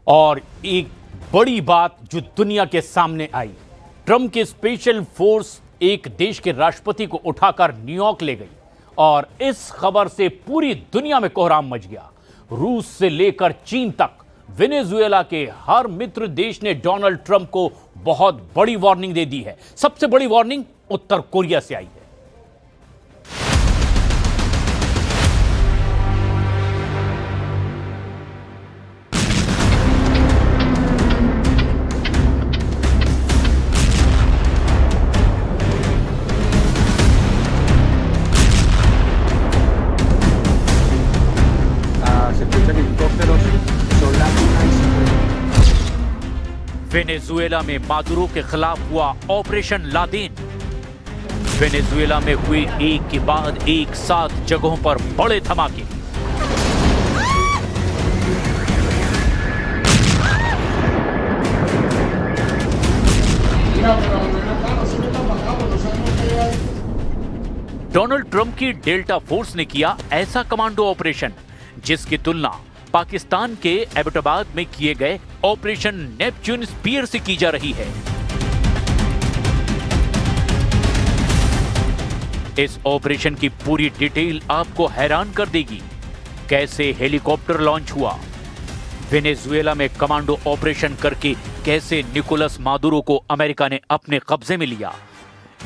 और एक बड़ी बात जो दुनिया के सामने आई, ट्रंप की स्पेशल फोर्स एक देश के राष्ट्रपति को उठाकर न्यूयॉर्क ले गई और इस खबर से पूरी दुनिया में कोहराम मच गया। रूस से लेकर चीन तक वेनेजुएला के हर मित्र देश ने डोनाल्ड ट्रंप को बहुत बड़ी वार्निंग दे दी है। सबसे बड़ी वार्निंग उत्तर कोरिया से आई है। वेनेजुएला में मादुरो के खिलाफ हुआ ऑपरेशन लादेन। वेनेजुएला में हुए एक के बाद एक 7 जगहों पर बड़े धमाके। डोनाल्ड ट्रंप की डेल्टा फोर्स ने किया ऐसा कमांडो ऑपरेशन जिसकी तुलना पाकिस्तान के एबटाबाद में किए गए ऑपरेशन नेपच्यून स्पीयर से की जा रही है। इस ऑपरेशन की पूरी डिटेल आपको हैरान कर देगी। कैसे हेलीकॉप्टर लॉन्च हुआ, वेनेजुएला में कमांडो ऑपरेशन करके कैसे निकोलस मादुरो को अमेरिका ने अपने कब्जे में लिया।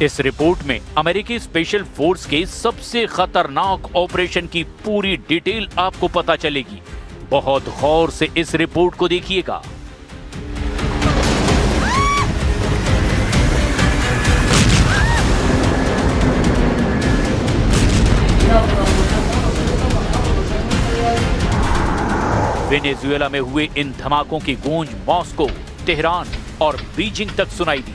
इस रिपोर्ट में अमेरिकी स्पेशल फोर्स के सबसे खतरनाक ऑपरेशन की पूरी डिटेल आपको पता चलेगी। बहुत गौर से इस रिपोर्ट को देखिएगा। वेनेजुएला में हुए इन धमाकों की गूंज मॉस्को, तेहरान और बीजिंग तक सुनाई दी।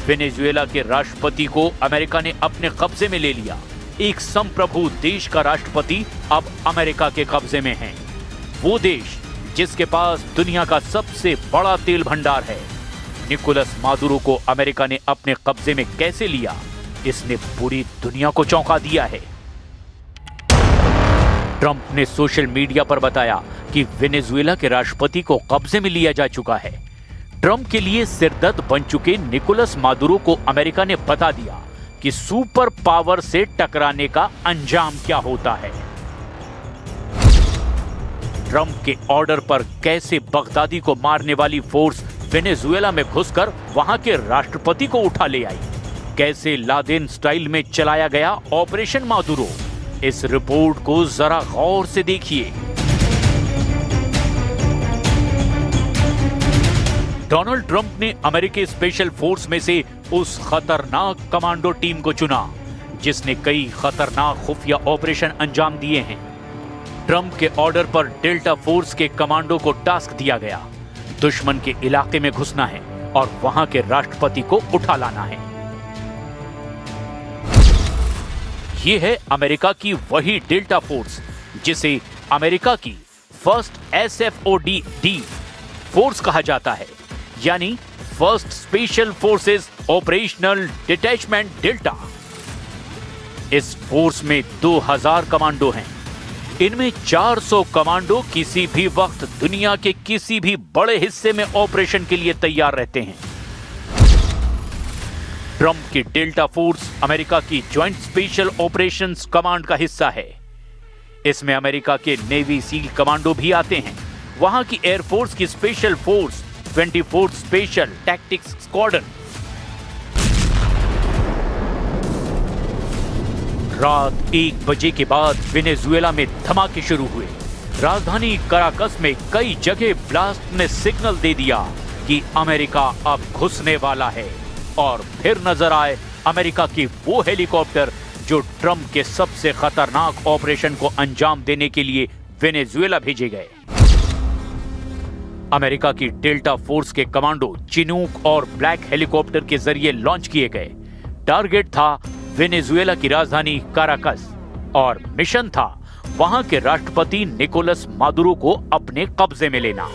वेनेजुएला के राष्ट्रपति को अमेरिका ने अपने कब्जे में ले लिया। एक संप्रभु देश का राष्ट्रपति अब अमेरिका के कब्जे में है। वो देश जिसके पास दुनिया का सबसे बड़ा तेल भंडार है। निकोलस मादुरो को अमेरिका ने अपने कब्जे में कैसे लिया, इसने पूरी दुनिया को चौंका दिया है। ट्रंप ने सोशल मीडिया पर बताया कि वेनेजुएला के राष्ट्रपति को कब्जे में लिया जा चुका है। ट्रंप के लिए सिरदर्द बन चुके निकोलस मादुरो को अमेरिका ने बता दिया कि सुपर पावर से टकराने का अंजाम क्या होता है। ट्रंप के ऑर्डर पर कैसे बगदादी को मारने वाली फोर्स वेनेजुएला में घुसकर वहां के राष्ट्रपति को उठा ले आई। कैसे लादेन स्टाइल में चलाया गया ऑपरेशन मादुरो। इस रिपोर्ट को जरा गौर से देखिए। डोनाल्ड ट्रंप ने अमेरिकी स्पेशल फोर्स में से उस खतरनाक कमांडो टीम को चुना जिसने कई खतरनाक खुफिया ऑपरेशन अंजाम दिए हैं। ट्रंप के ऑर्डर पर डेल्टा फोर्स के कमांडो को टास्क दिया गया, दुश्मन के इलाके में घुसना है और वहां के राष्ट्रपति को उठा लाना है। यह है अमेरिका की वही डेल्टा फोर्स जिसे अमेरिका की फर्स्ट SFOD फोर्स कहा जाता है, यानी first special forces operational detachment delta. इस फोर्स में 2000 कमांडो हैं। इनमें 400 कमांडो किसी भी वक्त दुनिया के किसी भी बड़े हिस्से में ऑपरेशन के लिए तैयार रहते हैं। ट्रंप की डेल्टा फोर्स अमेरिका की ज्वाइंट स्पेशल ऑपरेशंस कमांड का हिस्सा है। इसमें अमेरिका के नेवी सील कमांडो भी आते हैं। वहां की एयरफोर्स की special force 24th special tactics squadron. रात 1 बजे के बाद वेनेजुएला में धमाके शुरू हुए। राजधानी कराकस में कई जगह ब्लास्ट ने सिग्नल दे दिया कि अमेरिका अब घुसने वाला है। और फिर नजर आए अमेरिका की वो हेलीकॉप्टर जो ट्रंप के सबसे खतरनाक ऑपरेशन को अंजाम देने के लिए वेनेजुएला भेजे गए। अमेरिका की डेल्टा फोर्स के कमांडो चिनूक और ब्लैक हेलीकॉप्टर के जरिए लॉन्च किए गए। टारगेट था वेनेजुएला की राजधानी काराकस और मिशन था वहां के राष्ट्रपति निकोलस मादुरो को अपने कब्जे में लेना।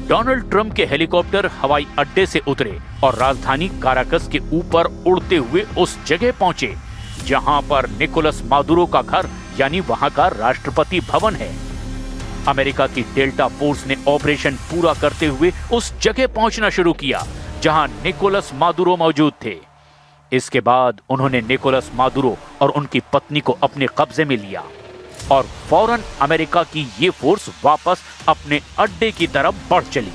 डोनाल्ड ट्रंप के हेलीकॉप्टर हवाई अड्डे से उतरे और राजधानी काराकस के ऊपर उड़ते हुए उस जगह पहुंचे जहां पर निकोलस मादुरो का घर यानी वहां का राष्ट्रपति भवन है। अमेरिका की डेल्टा फोर्स ने ऑपरेशन पूरा करते हुए उस जगह पहुंचना शुरू किया जहां निकोलस मादुरो मौजूद थे। इसके बाद उन्होंने निकोलस मादुरो और उनकी पत्नी को अपने कब्जे में लिया और फौरन अमेरिका की ये फोर्स वापस अपने अड्डे की तरफ बढ़ चली।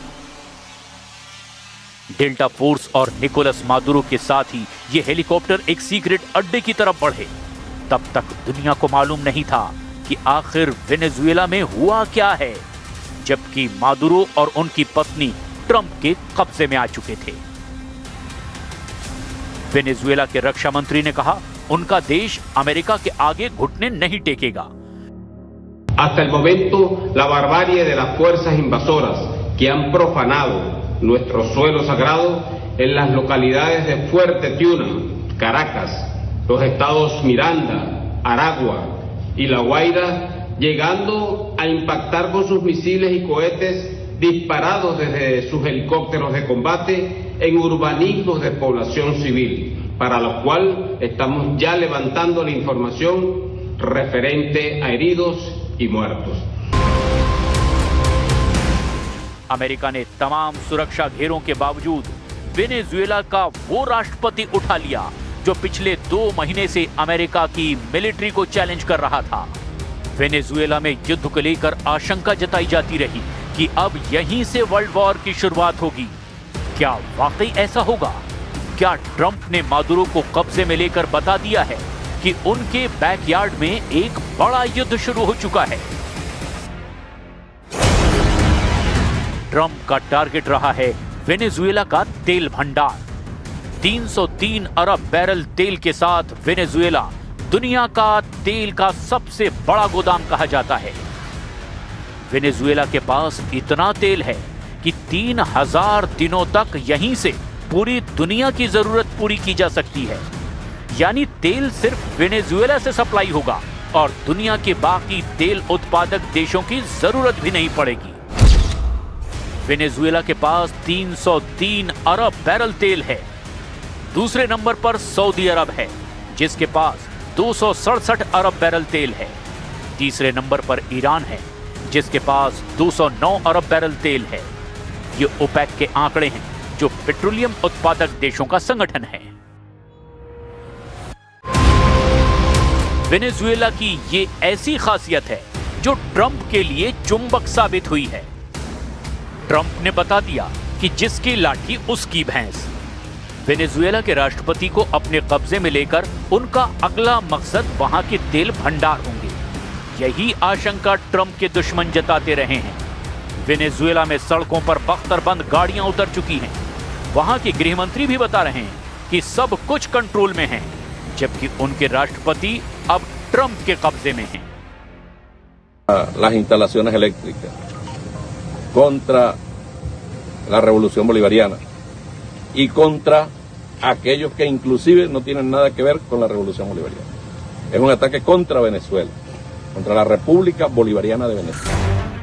डेल्टा फोर्स और निकोलस मादुरो के साथ ही ये हेलीकॉप्टर एक सीक्रेट अड्डे की तरफ बढ़े। तब तक दुनिया को मालूम नहीं था कि आखिर वेनेजुएला में हुआ क्या है, जबकि मादुरो और उनकी पत्नी ट्रंप के कब्जे में आ चुके थे। वेनेजुएला के रक्षा मंत्री ने कहा, उनका देश अमेरिका के आगे घुटने नहीं टेकेगा। Hasta el momento, la barbarie de las fuerzas invasoras que han profanado nuestro suelo sagrado en las localidades de Fuerte Tiuna, Caracas, los estados Miranda, Aragua y La Guaira, llegando a impactar con sus misiles y cohetes disparados desde sus helicópteros de combate en urbanismos de población civil, para lo cual estamos ya levantando la información referente a heridos y muertos. America ने तमाम सुरक्षा घेरों के बावजूद Venezuela का वो राष्ट्रपति उठा लिया जो पिछले 2 महीने से अमेरिका की मिलिट्री को चैलेंज कर रहा था। वेनेजुएला में युद्ध को लेकर आशंका जताई जाती रही कि अब यहीं से वर्ल्ड वॉर की शुरुआत होगी। क्या वाकई ऐसा होगा? क्या ट्रंप ने मादुरो को कब्जे में लेकर बता दिया है कि उनके बैकयार्ड में एक बड़ा युद्ध शुरू हो चुका है? ट्रंप का टारगेट रहा है वेनेजुएला का तेल भंडार। 303 अरब बैरल तेल के साथ वेनेजुएला दुनिया का तेल का सबसे बड़ा गोदाम कहा जाता है। वेनेजुएला के पास इतना तेल है कि 3000 दिनों तक यहीं से पूरी दुनिया की जरूरत पूरी की जा सकती है। यानी तेल सिर्फ वेनेजुएला से सप्लाई होगा और दुनिया के बाकी तेल उत्पादक देशों की जरूरत भी नहीं पड़ेगी। वेनेजुएला के पास 303 अरब बैरल तेल है। दूसरे नंबर पर सऊदी अरब है जिसके पास 267 अरब बैरल तेल है। तीसरे नंबर पर ईरान है जिसके पास 209 अरब बैरल तेल है। ये ओपेक के आंकड़े हैं जो पेट्रोलियम उत्पादक देशों का संगठन है। वेनेजुएला की ये ऐसी खासियत है जो ट्रंप के लिए चुंबक साबित हुई है। ट्रंप ने बता दिया कि जिसकी लाठी उसकी भैंस। वेनेजुएला के राष्ट्रपति को अपने कब्जे में लेकर उनका अगला मकसद वहां के तेल भंडार होंगे। यही आशंका ट्रंप के दुश्मन जताते रहे हैं। वेनेजुएला में सड़कों पर बख्तरबंद गाड़ियां उतर चुकी हैं। वहां के गृह मंत्री भी बता रहे हैं कि सब कुछ कंट्रोल में है, जबकि उनके राष्ट्रपति अब ट्रंप के कब्जे में हैं। Las instalaciones eléctricas contra la revolución bolivariana y contra aquellos que inclusive no tienen nada que ver con la revolución bolivariana. Es un ataque contra Venezuela, contra la República Bolivariana de Venezuela.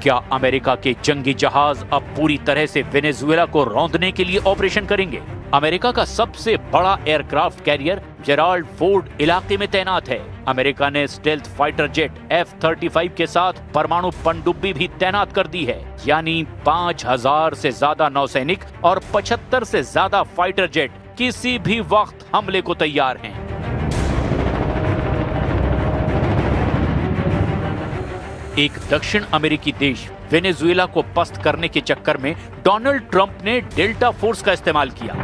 क्या America के जंगी जहाज अब पूरी तरह से Venezuela को रौंदने के लिए ऑपरेशन करेंगे? अमेरिका का सबसे बड़ा एयरक्राफ्ट कैरियर जेराल्ड फोर्ड इलाके में तैनात है। अमेरिका ने स्टेल्थ फाइटर जेट F-35 के साथ परमाणु पनडुब्बी भी तैनात कर दी है। यानी 5000 से ज्यादा नौसैनिक और 75 से ज्यादा फाइटर जेट किसी भी वक्त हमले को तैयार हैं। एक दक्षिण अमेरिकी देश वेनेजुएला को पस्त करने के चक्कर में डोनाल्ड ट्रंप ने डेल्टा फोर्स का इस्तेमाल किया।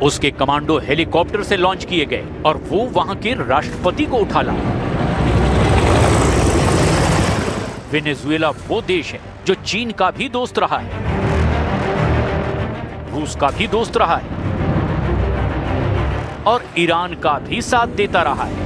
उसके कमांडो हेलीकॉप्टर से लॉन्च किए गए और वो वहां के राष्ट्रपति को उठा लाए। वेनेजुएला वो देश है जो चीन का भी दोस्त रहा है, रूस का भी दोस्त रहा है और ईरान का भी साथ देता रहा है।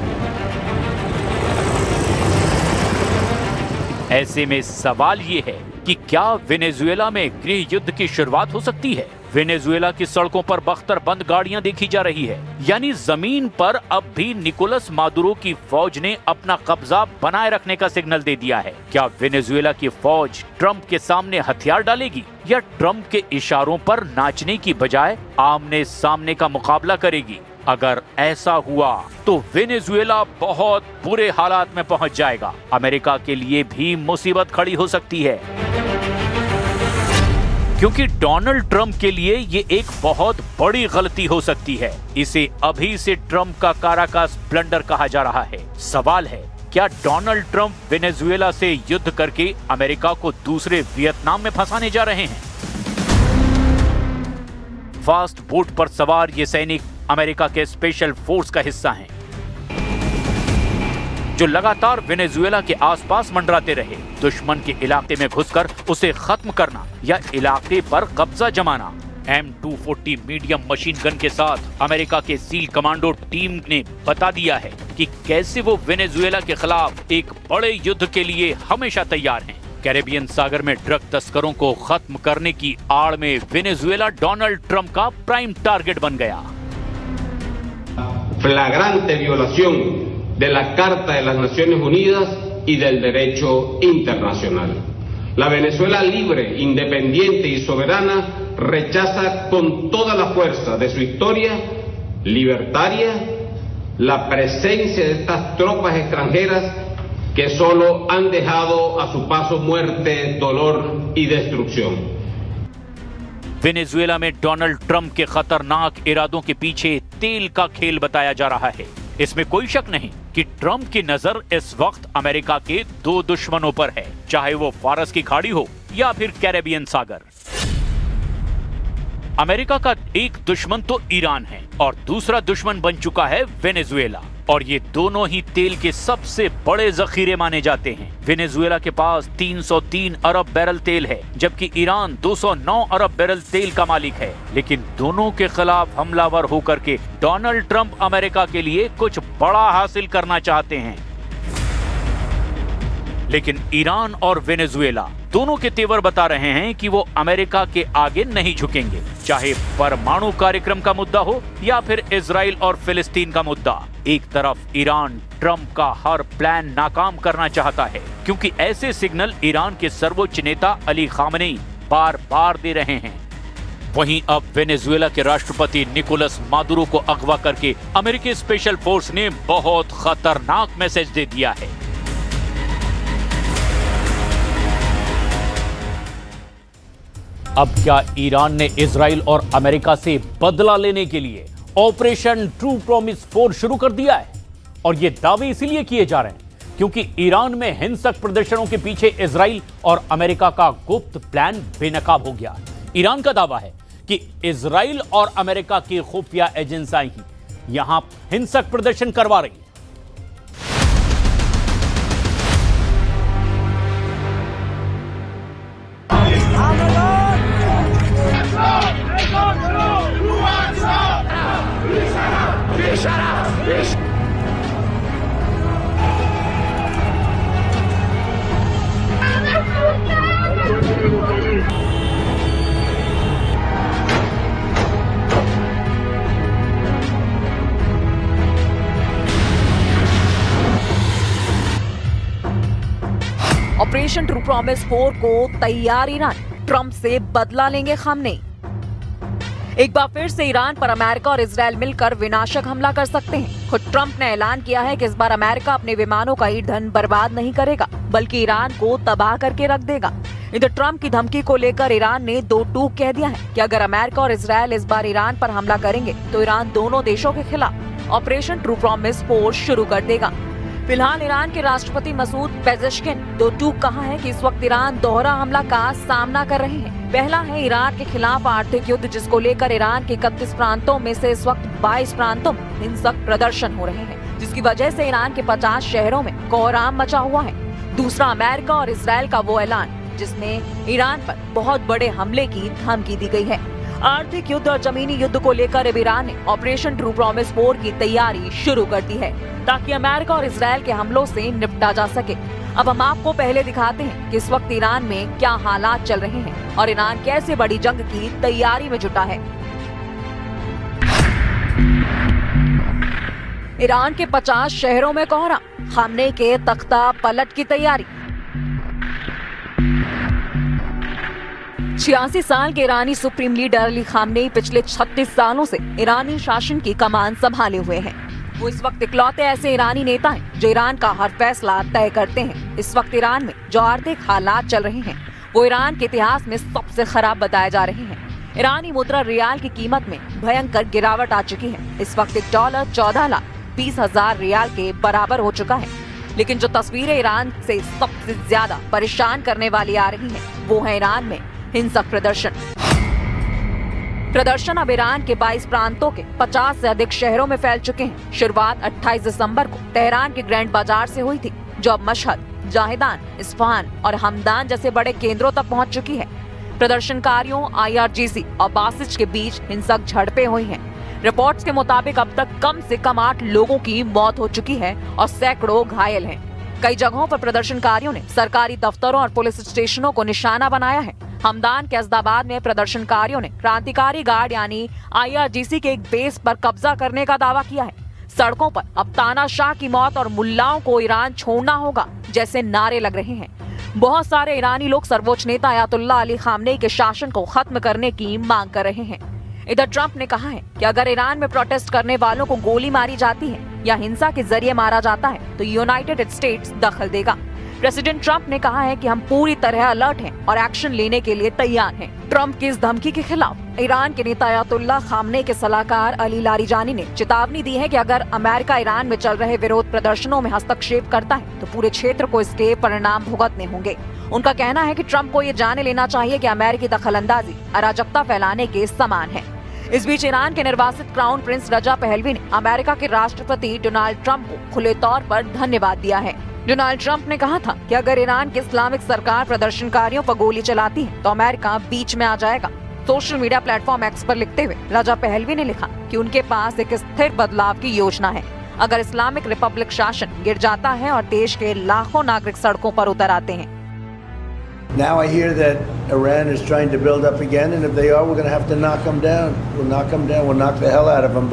ऐसे में सवाल यह है कि क्या वेनेजुएला में गृह युद्ध की शुरुआत हो सकती है? वेनेजुएला की सड़कों पर बख्तरबंद गाड़ियां देखी जा रही है, यानी जमीन पर अब भी निकोलस मादुरो की फौज ने अपना कब्जा बनाए रखने का सिग्नल दे दिया है। क्या वेनेजुएला की फौज ट्रंप के सामने हथियार डालेगी या ट्रंप के इशारों पर नाचने की बजाय आमने सामने का मुकाबला करेगी? अगर ऐसा हुआ तो वेनेजुएला बहुत बुरे हालात में पहुंच जाएगा। अमेरिका के लिए भी मुसीबत खड़ी हो सकती है, क्योंकि डोनाल्ड ट्रंप के लिए ये एक बहुत बड़ी गलती हो सकती है। इसे अभी से ट्रंप का काराकास ब्लंडर कहा जा रहा है। सवाल है, क्या डोनाल्ड ट्रंप वेनेजुएला से युद्ध करके अमेरिका को दूसरे वियतनाम में फंसाने जा रहे हैं? फास्ट बोट पर सवार ये सैनिक अमेरिका के स्पेशल फोर्स का हिस्सा हैं, जो लगातार वेनेजुएला के आसपास मंडराते रहे। दुश्मन के इलाके में घुसकर उसे खत्म करना या इलाके पर कब्जा जमाना। M240 मीडियम मशीन गन के साथ अमेरिका के सील कमांडो टीम ने बता दिया है कि कैसे वो वेनेजुएला के खिलाफ एक बड़े युद्ध के लिए हमेशा तैयार हैं। कैरेबियन सागर में ड्रग तस्करों को खत्म करने की आड़ में वेनेजुएला डोनाल्ड ट्रंप का प्राइम टारगेट बन गया। Flagrante violación de la Carta de las Naciones Unidas y del derecho internacional. La Venezuela libre, independiente y soberana rechaza con toda la fuerza de su historia libertaria la presencia de estas tropas extranjeras que solo han dejado a su paso muerte, dolor y destrucción. Venezuela में Donald Trump के खतरनाक इरादों के पीछे तेल का खेल बताया जा रहा है। इसमें कोई शक नहीं कि ट्रंप की नजर इस वक्त अमेरिका के दो दुश्मनों पर है, चाहे वो फारस की खाड़ी हो या फिर कैरेबियन सागर। अमेरिका का एक दुश्मन तो ईरान है और दूसरा दुश्मन बन चुका है वेनेजुएला, और ये दोनों ही तेल के सबसे बड़े जखीरे माने जाते हैं। वेनेजुएला के पास 303 अरब बैरल तेल है, जबकि ईरान 209 अरब बैरल तेल का मालिक है। लेकिन दोनों के खिलाफ हमलावर होकर के डोनाल्ड ट्रंप अमेरिका के लिए कुछ बड़ा हासिल करना चाहते हैं। लेकिन ईरान और वेनेजुएला दोनों के तेवर बता रहे हैं कि वो अमेरिका के आगे नहीं झुकेंगे, चाहे परमाणु कार्यक्रम का मुद्दा हो या फिर इजराइल और फिलिस्तीन का मुद्दा। एक तरफ ईरान ट्रंप का हर प्लान नाकाम करना चाहता है, क्योंकि ऐसे सिग्नल ईरान के सर्वोच्च नेता अली खामनेई बार बार दे रहे हैं। वहीं अब वेनेजुएला के राष्ट्रपति निकोलस मादुरो को अगवा करके अमेरिकी स्पेशल फोर्स ने बहुत खतरनाक मैसेज दे दिया है। अब क्या ईरान ने इजराइल और अमेरिका से बदला लेने के लिए ऑपरेशन ट्रू प्रॉमिस 4 शुरू कर दिया है? और ये दावे इसीलिए किए जा रहे हैं क्योंकि ईरान में हिंसक प्रदर्शनों के पीछे इजराइल और अमेरिका का गुप्त प्लान बेनकाब हो गया। ईरान का दावा है कि इजराइल और अमेरिका की खुफिया एजेंसियां ही यहां हिंसक प्रदर्शन करवा रही है। ऑपरेशन ट्रू प्रॉमिस 4 को तैयार ईरान, ट्रंप से बदला लेंगे खामनेई। एक बार फिर से ईरान पर अमेरिका और इजराइल मिलकर विनाशक हमला कर सकते हैं। खुद ट्रंप ने ऐलान किया है कि इस बार अमेरिका अपने विमानों का ईंधन बर्बाद नहीं करेगा, बल्कि ईरान को तबाह करके रख देगा। इधर ट्रंप की धमकी को लेकर ईरान ने दो टूक कह दिया है कि अगर अमेरिका और इजराइल इस बार ईरान पर हमला करेंगे तो ईरान दोनों देशों के खिलाफ ऑपरेशन ट्रू प्रॉमिस 4 शुरू कर देगा। फिलहाल ईरान के राष्ट्रपति मसूद पेजेश्किन दो टूक कहा है कि इस वक्त ईरान दोहरा हमला का सामना कर रहे हैं। पहला है ईरान के खिलाफ आर्थिक युद्ध, जिसको लेकर ईरान के 31 प्रांतों में से इस वक्त 22 प्रांतों में हिंसक प्रदर्शन हो रहे हैं, जिसकी वजह से ईरान के 50 शहरों में कोहराम मचा हुआ है। दूसरा अमेरिका और इजराइल का वो ऐलान जिसमें ईरान पर बहुत बड़े हमले की धमकी दी गई है। आर्थिक युद्ध और जमीनी युद्ध को लेकर अब ईरान ने ऑपरेशन ट्रू प्रॉमिस 4 की तैयारी शुरू कर दी है, ताकि अमेरिका और इजराइल के हमलों से निपटा जा सके। अब हम आपको पहले दिखाते हैं कि इस वक्त ईरान में क्या हालात चल रहे हैं और ईरान कैसे बड़ी जंग की तैयारी में जुटा है। ईरान के 50 शहरों में कोहराम, खामनेई के तख्ता पलट की तैयारी। 86 साल के ईरानी सुप्रीम लीडर अली खामनेई पिछले 36 सालों से ईरानी शासन की कमान संभाले हुए हैं। वो इस वक्त इकलौते ऐसे ईरानी नेता हैं जो ईरान का हर फैसला तय करते हैं। इस वक्त ईरान में जो आर्थिक हालात चल रहे हैं वो ईरान के इतिहास में सबसे खराब बताए जा रहे हैं। ईरानी मुद्रा रियाल की कीमत में भयंकर गिरावट आ चुकी है। इस वक्त $1 14,20,000 रियाल के बराबर हो चुका है। लेकिन जो तस्वीरें ईरान से सबसे ज्यादा परेशान करने वाली आ रही हैं, वो है ईरान में हिंसक प्रदर्शन अब ईरान के 22 प्रांतों के 50 से अधिक शहरों में फैल चुके हैं। शुरुआत 28 दिसंबर को तेहरान के ग्रैंड बाजार से हुई थी, जो अब मशहद, जाहिदान, इस्फहान और हमदान जैसे बड़े केंद्रों तक पहुंच चुकी है। प्रदर्शनकारियों, IRGC और बासिज के बीच हिंसक झड़पें हुई हैं। रिपोर्ट्स के मुताबिक अब तक कम से कम 8 लोगों की मौत हो चुकी है और सैकड़ों घायल हैं। कई जगहों पर प्रदर्शनकारियों ने सरकारी दफ्तरों और पुलिस स्टेशनों को निशाना बनाया है। हमदान के अज़दाबाद में प्रदर्शनकारियों ने क्रांतिकारी गार्ड यानी IRGC के एक बेस पर कब्जा करने का दावा किया है। सड़कों पर अब तानाशाह की मौत और मुल्लाओं को ईरान छोड़ना होगा जैसे नारे लग रहे हैं। बहुत सारे ईरानी लोग सर्वोच्च नेता अयातुल्लाह अली खामनेई के शासन को खत्म करने की मांग कर रहे हैं। इधर ट्रंप ने कहा है कि अगर ईरान में प्रोटेस्ट करने वालों को गोली मारी जाती है या हिंसा के जरिए मारा जाता है तो यूनाइटेड स्टेट्स दखल देगा। प्रेसिडेंट ट्रंप ने कहा है कि हम पूरी तरह अलर्ट हैं और एक्शन लेने के लिए तैयार हैं। ट्रंप की इस धमकी के खिलाफ ईरान के नेता अयातुल्लाह खामनेई के सलाहकार अली लारिजानी ने चेतावनी दी है कि अगर अमेरिका ईरान में चल रहे विरोध प्रदर्शनों में हस्तक्षेप करता है तो पूरे क्षेत्र को इसके परिणाम भुगतने होंगे। उनका कहना है कि ट्रंप को ये जाने लेना चाहिए कि अमेरिकी दखलंदाजी अराजकता फैलाने के समान है। इस बीच ईरान के निर्वासित क्राउन प्रिंस रजा पहलवी ने अमेरिका के राष्ट्रपति डोनाल्ड ट्रंप को खुले तौर पर धन्यवाद दिया है। डोनाल्ड ट्रंप ने कहा था कि अगर ईरान की इस्लामिक सरकार प्रदर्शनकारियों पर गोली चलाती है तो अमेरिका बीच में आ जाएगा। सोशल मीडिया प्लेटफॉर्म एक्स पर लिखते हुए रजा पहलवी ने लिखा कि उनके पास एक स्थिर बदलाव की योजना है। अगर इस्लामिक रिपब्लिक शासन गिर जाता है और देश के लाखों नागरिक सड़कों पर उतर आते हैं। Now I hear that Iran is trying to build up again, and if they are, we're going to have to knock them down. We'll knock them down. We'll knock the hell out of them.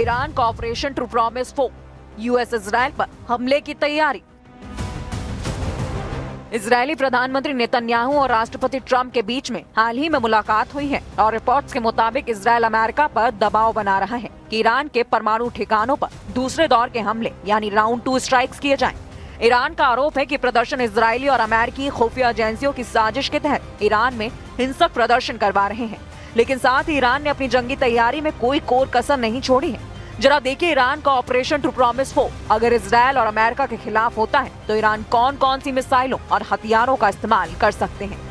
Iran का operation true promise 4, US Israel पर हमले की तैयारी। Israeli प्रधानमंत्री Netanyahu और राष्ट्रपति Trump के बीच में हाल ही में मुलाकात हुई है और रिपोर्ट्स के मुताबिक इजरायल अमेरिका पर दबाव बना रहा है कि ईरान के परमाणु ठिकानों पर दूसरे दौर के हमले यानी राउंड 2 स्ट्राइक्स किए जाएं। ईरान का आरोप है कि प्रदर्शन इजरायली और अमेरिकी खुफिया एजेंसियों की साजिश के तहत ईरान में हिंसक प्रदर्शन करवा रहे हैं, लेकिन साथ ही ईरान ने अपनी जंगी तैयारी में कोई कोर कसर नहीं छोड़ी है। जरा देखिए ईरान का ऑपरेशन ट्रू प्रॉमिस 4 अगर इजरायल और अमेरिका के खिलाफ होता है तो ईरान कौन कौन सी मिसाइलों और हथियारों का इस्तेमाल कर सकते हैं।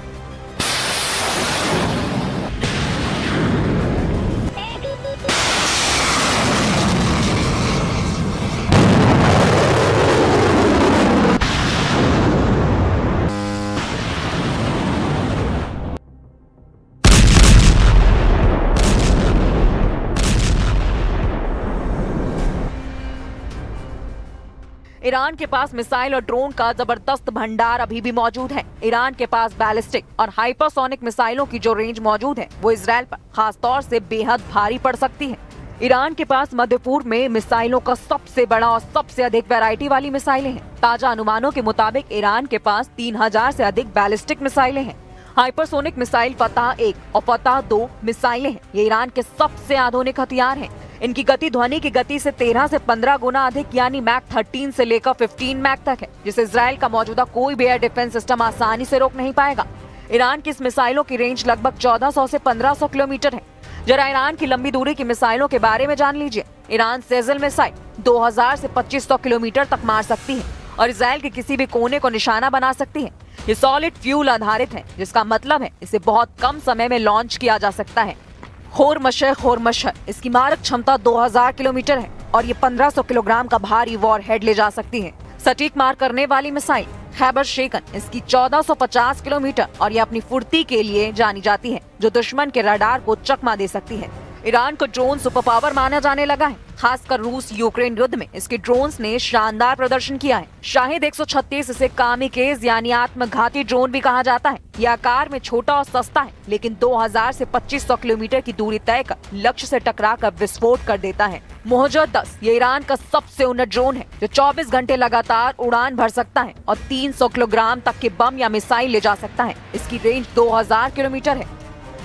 ईरान के पास मिसाइल और ड्रोन का जबरदस्त भंडार अभी भी मौजूद है। ईरान के पास बैलिस्टिक और हाइपरसोनिक मिसाइलों की जो रेंज मौजूद है वो इजरायल पर खास तौर से बेहद भारी पड़ सकती है। ईरान के पास मध्य पूर्व में मिसाइलों का सबसे बड़ा और सबसे अधिक वैरायटी वाली मिसाइलें हैं। ताजा अनुमानों के मुताबिक ईरान के पास 3000 से अधिक बैलिस्टिक मिसाइलें हैं। हाइपरसोनिक मिसाइल फतह 1 और फतह 2 मिसाइलें हैं। ये ईरान के सबसे आधुनिक हथियार हैं। इनकी गति ध्वनि की गति से 13 से 15 गुना अधिक यानी मैक 13 से लेकर 15 मैक तक है, जिसे इजरायल का मौजूदा कोई भी एयर डिफेंस सिस्टम आसानी से रोक नहीं पाएगा। ईरान की इस मिसाइलों की रेंज लगभग 1400 से 1500 किलोमीटर है। जरा ईरान की लंबी दूरी की मिसाइलों के बारे में जान लीजिए। ईरान सेजल मिसाइल 2000 से 2500 किलोमीटर तक मार सकती है और इजरायल के किसी भी कोने को निशाना बना सकती है। ये सॉलिड फ्यूल आधारित है, जिसका मतलब है इसे बहुत कम समय में लॉन्च किया जा सकता है। खोरमशर इसकी मारक क्षमता 2000 किलोमीटर है और ये 1500 किलोग्राम का भारी वॉर हेड ले जा सकती है। सटीक मार करने वाली मिसाइल खैबर शेकन इसकी 1450 किलोमीटर और ये अपनी फुर्ती के लिए जानी जाती है, जो दुश्मन के रडार को चकमा दे सकती है। ईरान को ड्रोन सुपर पावर माना जाने लगा है। खासकर रूस यूक्रेन युद्ध में इसके ड्रोन्स ने शानदार प्रदर्शन किया है। शाहिद 136 इसे कामिकेज यानी आत्मघाती ड्रोन भी कहा जाता है। यह आकार में छोटा और सस्ता है, लेकिन 2000 से 2500 किलोमीटर की दूरी तय कर लक्ष्य से टकराकर विस्फोट कर देता है। मोहजद 10 ये ईरान का सबसे उन्नत ड्रोन है जो 24 घंटे लगातार उड़ान भर सकता है और 300 किलोग्राम तक के बम या मिसाइल ले जा सकता है। इसकी रेंज 2000 किलोमीटर है।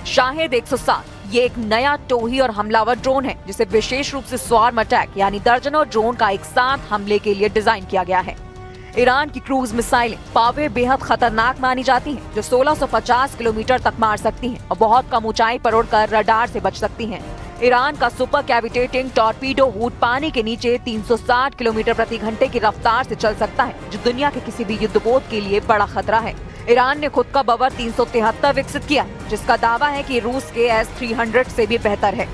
शाहिद 107 ये एक नया टोही और हमलावर ड्रोन है जिसे विशेष रूप से स्वार्म अटैक यानी दर्जनों ड्रोन का एक साथ हमले के लिए डिजाइन किया गया है। ईरान की क्रूज मिसाइलें पावे बेहद खतरनाक मानी जाती हैं, जो 1650 किलोमीटर तक मार सकती हैं और बहुत कम ऊंचाई पर उड़कर रडार से बच सकती हैं। ईरान का सुपर कैविटेटिंग टॉर्पीडो हुड पानी के नीचे 360 किलोमीटर प्रति घंटे की रफ्तार से चल सकता है, जो दुनिया के किसी भी युद्धपोत के लिए बड़ा खतरा है। ईरान ने खुद का बवर 373 विकसित किया, जिसका दावा है कि रूस के S-300 से भी बेहतर है।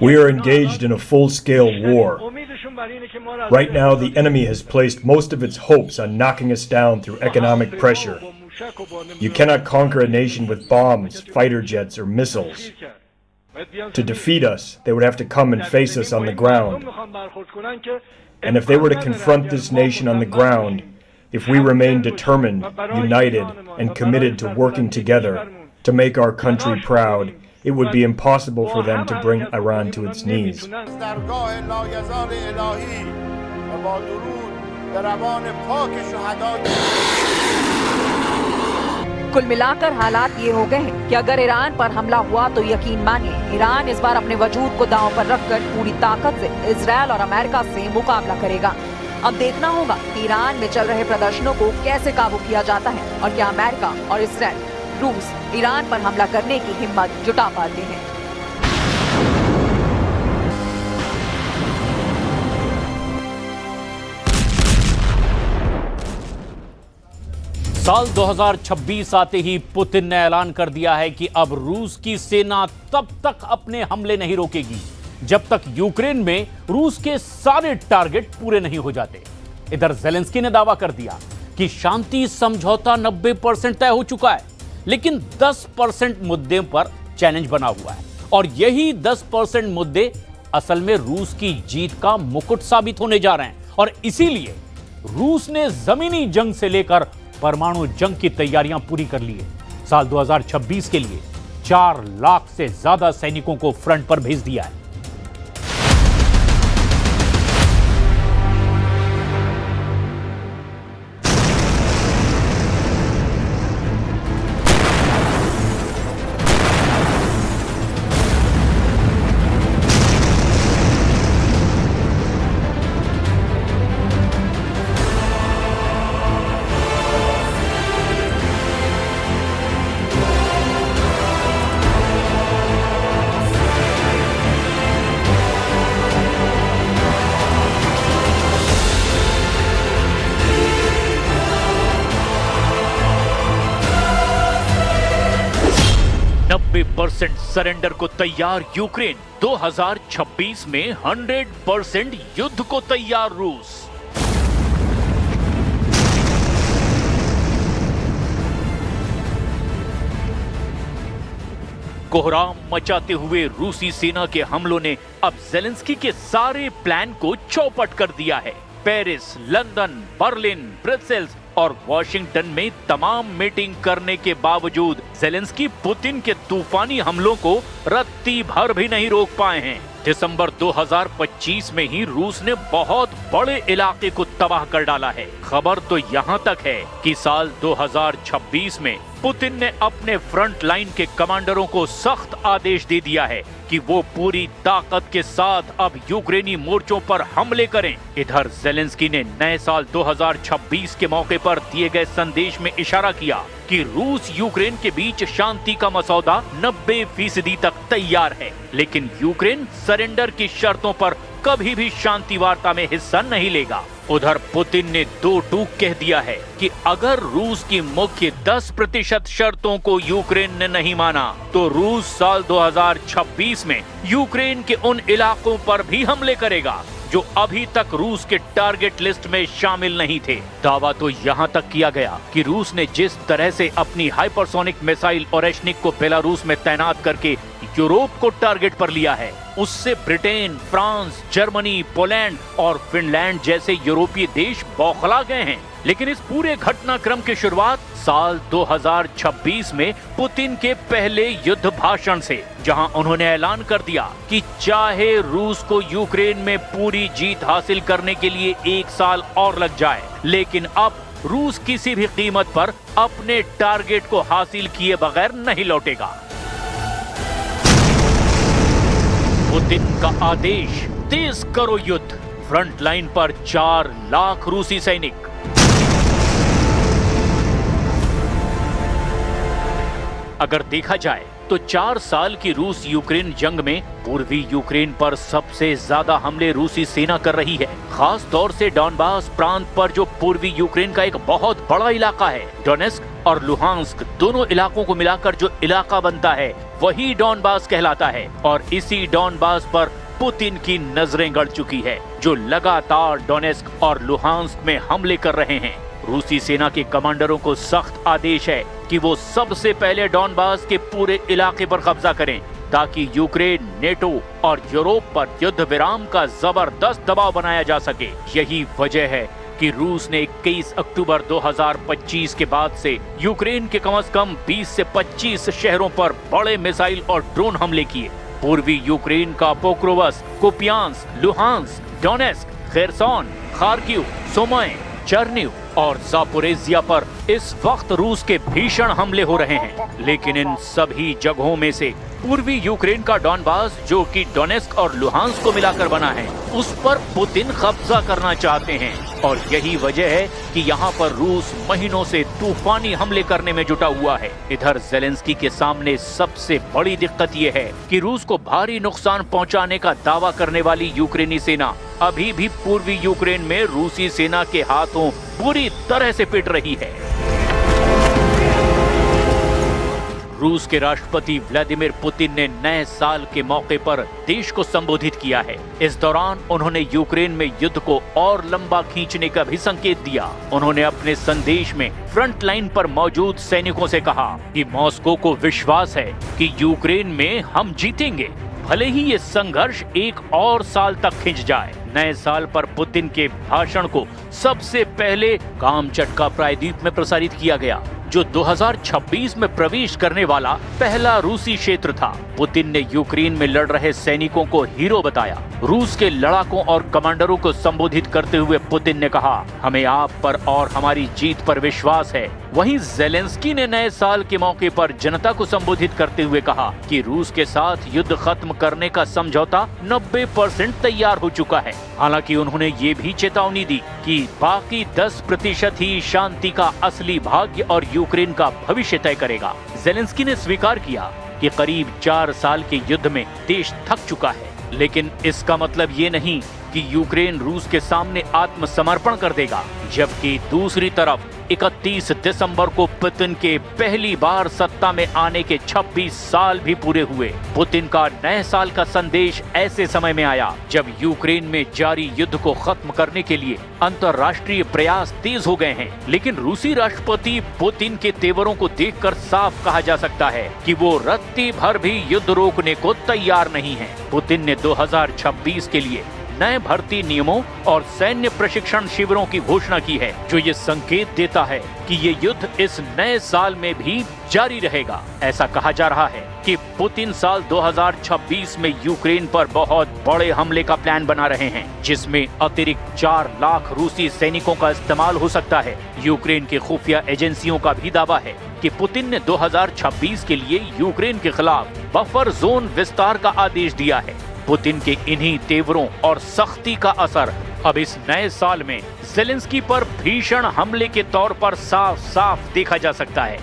We are engaged in a full-scale war. Right now, the enemy has placed most of its hopes on knocking us down through economic pressure. You cannot conquer a nation with bombs, fighter jets, or missiles. To defeat us, they would have to come and face us on the ground. And if they were to confront this nation on the ground, if we remain determined, united, and committed to working together to make our country proud, it would be impossible for them to bring Iran to its knees. कुल मिलाकर हालात ये हो गए हैं कि अगर Iran पर हमला हुआ तो यकीन मानिए ईरान इस बार अपने वजूद को दांव पर रखकर पूरी ताकत से इजरायल और अमेरिका से मुकाबला करेगा। अब देखना होगा कि ईरान में चल रहे प्रदर्शनों को कैसे काबू किया जाता है और क्या अमेरिका और इजरायल रूस ईरान पर हमला करने की हिम्मत जुटा पाते हैं। साल 2026 आते ही पुतिन ने ऐलान कर दिया है कि अब रूस की सेना तब तक अपने हमले नहीं रोकेगी जब तक यूक्रेन में रूस के सारे टारगेट पूरे नहीं हो जाते। इधर ज़ेलेंस्की ने दावा कर दिया कि शांति समझौता 90% तय हो चुका है, लेकिन 10% मुद्दे पर चैलेंज बना हुआ है और यही 10% मुद्दे असल में रूस की जीत का मुकुट साबित होने जा रहे हैं और इसीलिए रूस ने जमीनी जंग से लेकर परमाणु जंग की तैयारियां पूरी कर ली है। साल 2026 के लिए 4 लाख से ज्यादा सैनिकों को फ्रंट पर भेज दिया है। परसेंट सरेंडर को तैयार यूक्रेन, 2026 में 100% युद्ध को तैयार रूस। कोहराम मचाते हुए रूसी सेना के हमलों ने अब ज़ेलेंस्की के सारे प्लान को चौपट कर दिया है। पेरिस, लंदन, बर्लिन, ब्रसेल्स और वॉशिंगटन में तमाम मीटिंग करने के बावजूद ज़ेलेंस्की पुतिन के तूफानी हमलों को रत्ती भर भी नहीं रोक पाए हैं। दिसंबर 2025 में ही रूस ने बहुत बड़े इलाके को तबाह कर डाला है। खबर तो यहाँ तक है कि साल 2026 में पुतिन ने अपने फ्रंट लाइन के कमांडरों को सख्त आदेश दे दिया है कि वो पूरी ताकत के साथ अब यूक्रेनी मोर्चों पर हमले करें। इधर ज़ेलेंस्की ने नए साल 2026 के मौके पर दिए गए संदेश में इशारा किया कि रूस यूक्रेन के बीच शांति का मसौदा 90% तक तैयार है, लेकिन यूक्रेन सरेंडर की शर्तों पर कभी भी शांति वार्ता में हिस्सा नहीं लेगा। उधर पुतिन ने दो टूक कह दिया है कि अगर रूस की मुख्य 10% शर्तों को यूक्रेन ने नहीं माना तो रूस साल 2026 में यूक्रेन के उन इलाकों पर भी हमले करेगा जो अभी तक रूस के टारगेट लिस्ट में शामिल नहीं थे। दावा तो यहाँ तक किया गया कि रूस ने जिस तरह से अपनी हाइपरसोनिक मिसाइल ओरेशनिक को बेलारूस में तैनात करके यूरोप को टारगेट पर लिया है, उससे ब्रिटेन, फ्रांस, जर्मनी, पोलैंड और फिनलैंड जैसे यूरोपीय देश बौखला गए हैं। लेकिन इस पूरे घटनाक्रम की शुरुआत साल 2026 में पुतिन के पहले युद्ध भाषण से, जहां उन्होंने ऐलान कर दिया कि चाहे रूस को यूक्रेन में पूरी जीत हासिल करने के लिए 1 साल और लग जाए, लेकिन अब रूस किसी भी कीमत पर अपने टारगेट को हासिल किए बगैर नहीं लौटेगा। पुतिन का आदेश, तेज करो युद्ध। फ्रंट लाइन पर 4 लाख रूसी सैनिक। अगर देखा जाए तो 4 साल की रूस यूक्रेन जंग में पूर्वी यूक्रेन पर सबसे ज्यादा हमले रूसी सेना कर रही है। खास तौर से डॉनबास प्रांत पर, जो पूर्वी यूक्रेन का एक बहुत बड़ा इलाका है। डोनेस्क और लुहांस्क दोनों इलाकों को मिलाकर जो इलाका बनता है वही डॉनबास कहलाता है। और इसी डॉनबास पर पुतिन की नजरें गड़ चुकी है, जो लगातार डोनेस्क और लुहांस्क में हमले कर रहे हैं। रूसी सेना के कमांडरों को सख्त आदेश है कि वो सबसे पहले डॉनबास के पूरे इलाके पर कब्जा करें, ताकि यूक्रेन, नेटो और यूरोप पर युद्ध विराम का जबरदस्त दबाव बनाया जा सके। यही वजह है कि रूस ने 21 अक्टूबर 2025 के बाद से यूक्रेन के कम से कम 20 से 25 शहरों पर बड़े मिसाइल और ड्रोन हमले किए। पूर्वी यूक्रेन का Pokrovsk, Kupiansk, Luhansk, Donetsk, Kherson, Kharkiv, Sumy, Chernihiv और जापोरेजिया पर इस वक्त रूस के भीषण हमले हो रहे हैं। लेकिन इन सभी जगहों में से पूर्वी यूक्रेन का डॉनबास, जो कि डोनेस्क और लुहांस्क को मिलाकर बना है, उस पर पुतिन कब्जा करना चाहते हैं। और यही वजह है कि यहाँ पर रूस महीनों से तूफानी हमले करने में जुटा हुआ है। इधर जेलेंस्की के सामने सबसे बड़ी दिक्कत ये है कि रूस को भारी नुकसान पहुंचाने का दावा करने वाली यूक्रेनी सेना अभी भी पूर्वी यूक्रेन में रूसी सेना के हाथों पूरी तरह से पिट रही है। रूस के राष्ट्रपति व्लादिमीर पुतिन ने नए साल के मौके पर देश को संबोधित किया है। इस दौरान उन्होंने यूक्रेन में युद्ध को और लंबा खींचने का भी संकेत दिया। उन्होंने अपने संदेश में फ्रंट लाइन पर मौजूद सैनिकों से कहा कि मॉस्को को विश्वास है कि यूक्रेन में हम जीतेंगे, भले ही ये संघर्ष 1 और साल तक खिंच जाए। नए साल पर पुतिन के भाषण को सबसे पहले कामचटका प्रायद्वीप में प्रसारित किया गया, जो 2026 में प्रवेश करने वाला पहला रूसी क्षेत्र था। पुतिन ने यूक्रेन में लड़ रहे सैनिकों को हीरो बताया। रूस के लड़ाकों और कमांडरों को संबोधित करते हुए पुतिन ने कहा, हमें आप पर और हमारी जीत पर विश्वास है। वहीं जेलेंस्की ने नए साल के मौके पर जनता को संबोधित करते हुए कहा कि रूस के साथ युद्ध खत्म करने का समझौता 90% तैयार हो चुका है। हालांकि उन्होंने ये भी चेतावनी दी कि बाकी 10% ही शांति का असली भाग्य और यूक्रेन का भविष्य तय करेगा। जेलेंस्की ने स्वीकार किया कि करीब 4 साल के युद्ध में देश थक चुका है, लेकिन इसका मतलब ये नहीं कि यूक्रेन रूस के सामने आत्मसमर्पण कर देगा। जबकि दूसरी तरफ 31 दिसंबर को पुतिन के पहली बार सत्ता में आने के 26 साल भी पूरे हुए। पुतिन का नए साल का संदेश ऐसे समय में आया जब यूक्रेन में जारी युद्ध को खत्म करने के लिए अंतर्राष्ट्रीय प्रयास तेज हो गए हैं। लेकिन रूसी राष्ट्रपति पुतिन के तेवरों को देखकर साफ कहा जा सकता है कि वो रत्ती भर भी युद्ध रोकने को तैयार नहीं है। पुतिन ने 2026 के लिए नए भर्ती नियमों और सैन्य प्रशिक्षण शिविरों की घोषणा की है, जो ये संकेत देता है कि ये युद्ध इस नए साल में भी जारी रहेगा। ऐसा कहा जा रहा है कि पुतिन साल 2026 में यूक्रेन पर बहुत बड़े हमले का प्लान बना रहे हैं, जिसमें अतिरिक्त 4 लाख रूसी सैनिकों का इस्तेमाल हो सकता है। यूक्रेन के खुफिया एजेंसियों का भी दावा है कि पुतिन ने 2026 के लिए यूक्रेन के खिलाफ बफर जोन विस्तार का आदेश दिया है। पुतिन के इन्हीं तेवरों और सख्ती का असर अब इस नए साल में जेलेंस्की पर भीषण हमले के तौर पर साफ साफ देखा जा सकता है।